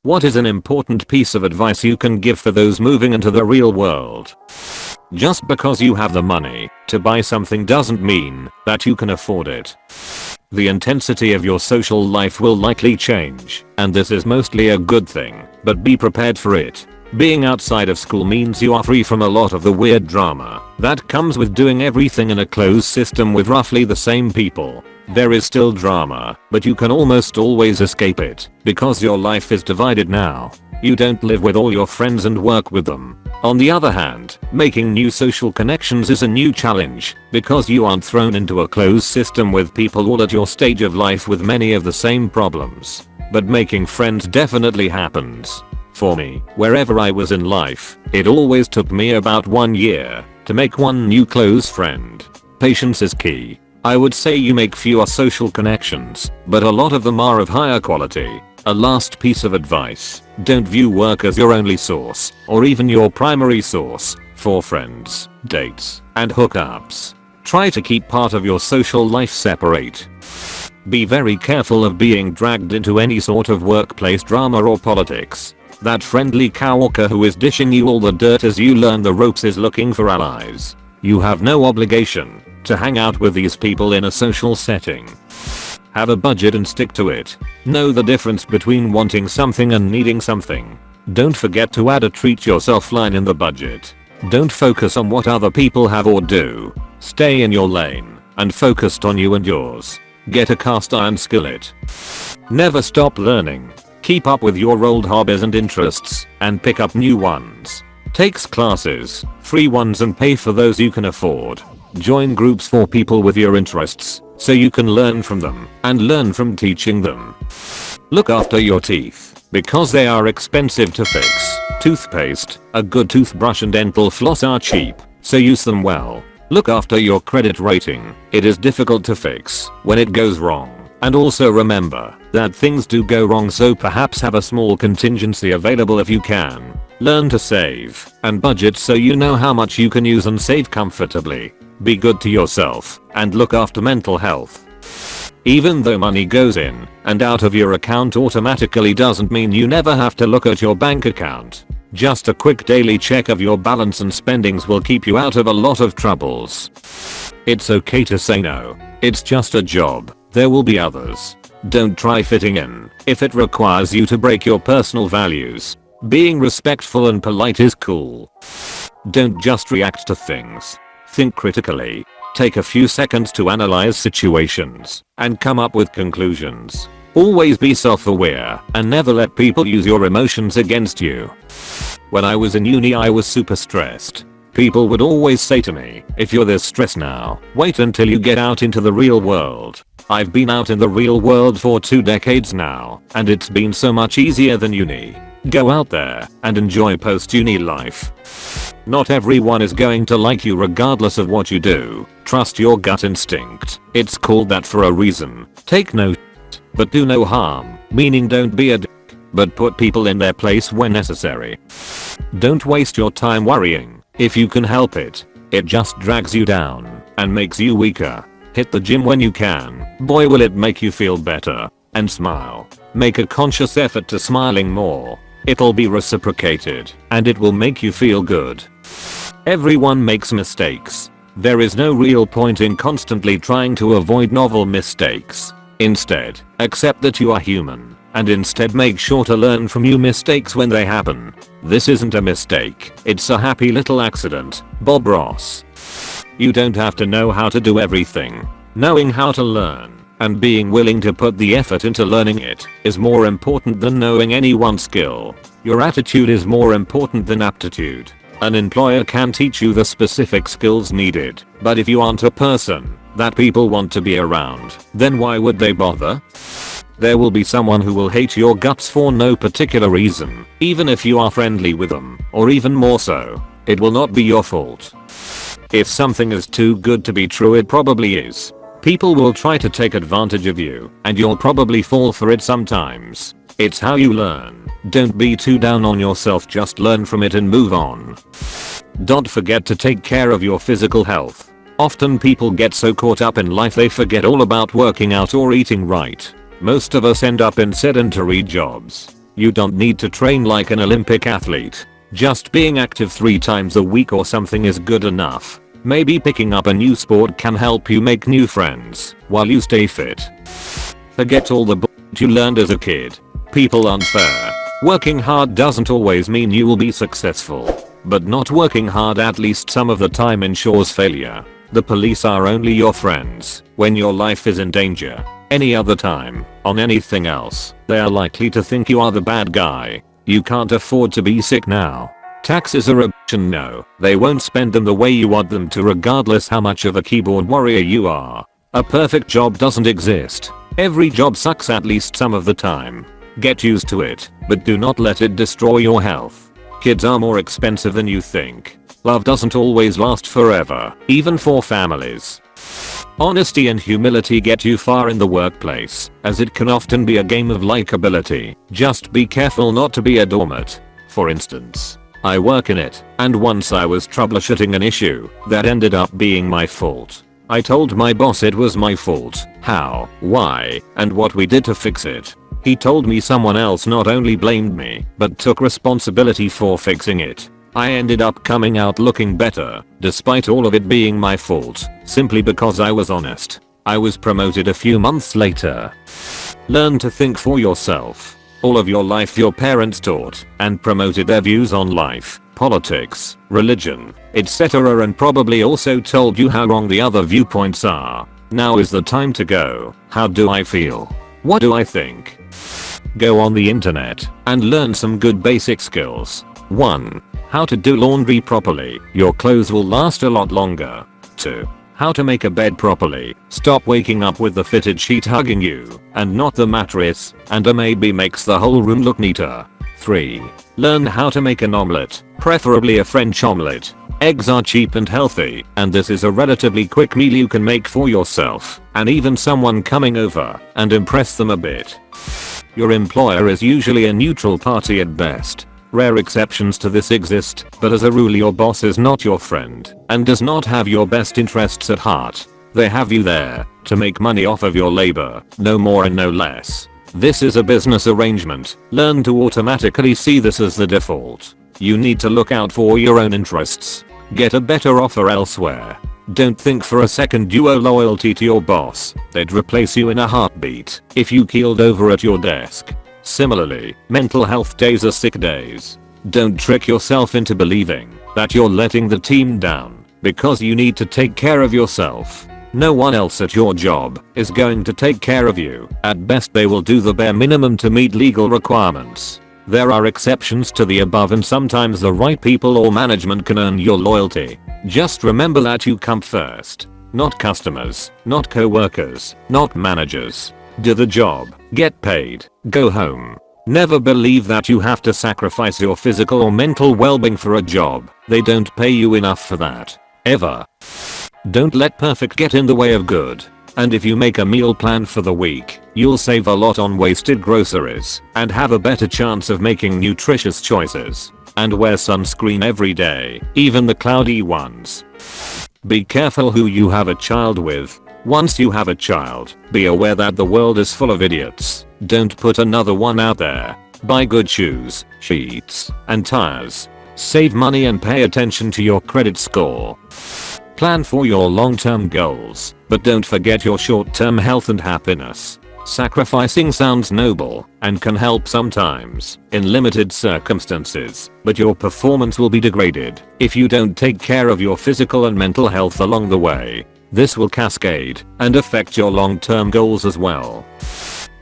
What is an important piece of advice you can give for those moving into the real world? Just because you have the money to buy something doesn't mean that you can afford it. The intensity of your social life will likely change, and this is mostly a good thing, but be prepared for it. Being outside of school means you are free from a lot of the weird drama that comes with doing everything in a closed system with roughly the same people. There is still drama, but you can almost always escape it because your life is divided now. You don't live with all your friends and work with them. On the other hand, making new social connections is a new challenge because you aren't thrown into a closed system with people all at your stage of life with many of the same problems. But making friends definitely happens. For me, wherever I was in life, it always took me about 1 year to make one new close friend. Patience is key. I would say you make fewer social connections, but a lot of them are of higher quality. A last piece of advice: don't view work as your only source, or even your primary source, for friends, dates, and hookups. Try to keep part of your social life separate. Be very careful of being dragged into any sort of workplace drama or politics. That friendly coworker who is dishing you all the dirt as you learn the ropes is looking for allies. You have no obligation to hang out with these people in a social setting. Have a budget and stick to it. Know the difference between wanting something and needing something. Don't forget to add a treat yourself line in the budget. Don't focus on what other people have or do. Stay in your lane and focused on you and yours. Get a cast iron skillet. Never stop learning. Keep up with your old hobbies and interests and pick up new ones. Take classes, free ones and pay for those you can afford. Join groups for people with your interests so you can learn from them and learn from teaching them. Look after your teeth because they are expensive to fix. Toothpaste, a good toothbrush and dental floss are cheap, so use them well. Look after your credit rating. It is difficult to fix when it goes wrong. And also remember that things do go wrong, so perhaps have a small contingency available if you can. Learn to save and budget so you know how much you can use and save comfortably. Be good to yourself and look after mental health. Even though money goes in and out of your account automatically doesn't mean you never have to look at your bank account. Just a quick daily check of your balance and spendings will keep you out of a lot of troubles. It's okay to say no. It's just a job. There will be others. Don't try fitting in if it requires you to break your personal values. Being respectful and polite is cool. Don't just react to things. Think critically. Take a few seconds to analyze situations and come up with conclusions. Always be self-aware and never let people use your emotions against you. When I was in uni, I was super stressed. People would always say to me, if you're this stressed now, wait until you get out into the real world. I've been out in the real world for 2 decades now, and it's been so much easier than uni. Go out there and enjoy post-uni life. Not everyone is going to like you regardless of what you do. Trust your gut instinct. It's called that for a reason. Take no shit, but do no harm, meaning don't be a dick, but put people in their place when necessary. Don't waste your time worrying. If you can help it, it just drags you down and makes you weaker. Hit the gym when you can. Boy, will it make you feel better. And smile. Make a conscious effort to smiling more. It'll be reciprocated and it will make you feel good. Everyone makes mistakes. There is no real point in constantly trying to avoid novel mistakes. Instead, accept that you are human and instead make sure to learn from your mistakes when they happen. This isn't a mistake, it's a happy little accident. Bob Ross. You don't have to know how to do everything. Knowing how to learn and being willing to put the effort into learning it is more important than knowing any one skill. Your attitude is more important than aptitude. An employer can teach you the specific skills needed, but if you aren't a person that people want to be around, then why would they bother? There will be someone who will hate your guts for no particular reason, even if you are friendly with them, or even more so. It will not be your fault. If something is too good to be true, it probably is. People will try to take advantage of you, and you'll probably fall for it sometimes. It's how you learn. Don't be too down on yourself, just learn from it and move on. Don't forget to take care of your physical health. Often people get so caught up in life they forget all about working out or eating right. Most of us end up in sedentary jobs. You don't need to train like an Olympic athlete. Just being active 3 times a week or something is good enough. Maybe picking up a new sport can help you make new friends while you stay fit. Forget all the bullshit you learned as a kid. People aren't fair. Working hard doesn't always mean you will be successful. But not working hard at least some of the time ensures failure. The police are only your friends when your life is in danger. Any other time, on anything else, they are likely to think you are the bad guy. You can't afford to be sick now. Taxes are a bitch and no, they won't spend them the way you want them to regardless how much of a keyboard warrior you are. A perfect job doesn't exist. Every job sucks at least some of the time. Get used to it, but do not let it destroy your health. Kids are more expensive than you think. Love doesn't always last forever, even for families. Honesty and humility get you far in the workplace, as it can often be a game of likability. Just be careful not to be a doormat. For instance, I work in it, and once I was troubleshooting an issue that ended up being my fault. I told my boss it was my fault, how, why, and what we did to fix it. He told me someone else not only blamed me, but took responsibility for fixing it. I ended up coming out looking better, despite all of it being my fault, simply because I was honest. I was promoted a few months later. Learn to think for yourself. All of your life your parents taught and promoted their views on life, politics, religion, etc. and probably also told you how wrong the other viewpoints are. Now is the time to go. How do I feel? What do I think? Go on the internet and learn some good basic skills. 1. How to do laundry properly. Your clothes will last a lot longer. 2. How to make a bed properly. Stop waking up with the fitted sheet hugging you and not the mattress, and a maybe makes the whole room look neater. 3. Learn how to make an omelette, preferably a French omelette. Eggs are cheap and healthy, and this is a relatively quick meal you can make for yourself and even someone coming over and impress them a bit. Your employer is usually a neutral party at best. Rare exceptions to this exist, but as a rule your boss is not your friend and does not have your best interests at heart. They have you there to make money off of your labor, no more and no less. This is a business arrangement. Learn to automatically see this as the default. You need to look out for your own interests. Get a better offer elsewhere. Don't think for a second you owe loyalty to your boss. They'd replace you in a heartbeat if you keeled over at your desk. Similarly, mental health days are sick days. Don't trick yourself into believing that you're letting the team down because you need to take care of yourself. No one else at your job is going to take care of you. At best they will do the bare minimum to meet legal requirements. There are exceptions to the above and sometimes the right people or management can earn your loyalty. Just remember that you come first. Not customers, not co-workers, not managers. Do the job, get paid, go home. Never believe that you have to sacrifice your physical or mental well-being for a job. They don't pay you enough for that. Ever. Don't let perfect get in the way of good. And if you make a meal plan for the week, you'll save a lot on wasted groceries and have a better chance of making nutritious choices. And wear sunscreen every day, even the cloudy ones. Be careful who you have a child with. Once you have a child, be aware that the world is full of idiots. Don't put another one out there. Buy good shoes, sheets, and tires. Save money and pay attention to your credit score. Plan for your long-term goals, but don't forget your short-term health and happiness. Sacrificing sounds noble and can help sometimes in limited circumstances, but your performance will be degraded if you don't take care of your physical and mental health along the way. This will cascade and affect your long-term goals as well.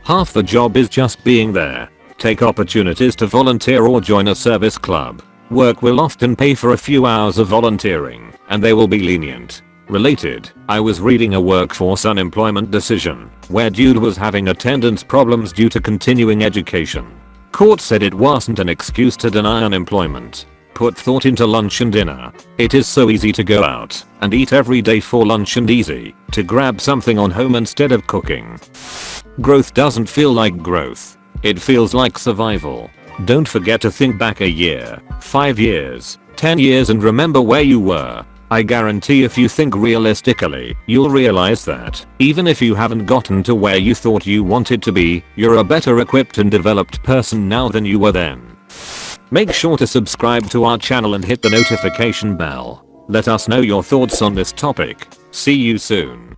Half the job is just being there. Take opportunities to volunteer or join a service club. Work will often pay for a few hours of volunteering, and they will be lenient. Related, I was reading a workforce unemployment decision where dude was having attendance problems due to continuing education. Court said it wasn't an excuse to deny unemployment. Put thought into lunch and dinner. It is so easy to go out and eat every day for lunch and easy to grab something on home instead of cooking. Growth doesn't feel like growth. It feels like survival. Don't forget to think back a year, 5 years, 10 years and remember where you were. I guarantee if you think realistically, you'll realize that, even if you haven't gotten to where you thought you wanted to be, you're a better equipped and developed person now than you were then. Make sure to subscribe to our channel and hit the notification bell. Let us know your thoughts on this topic. See you soon.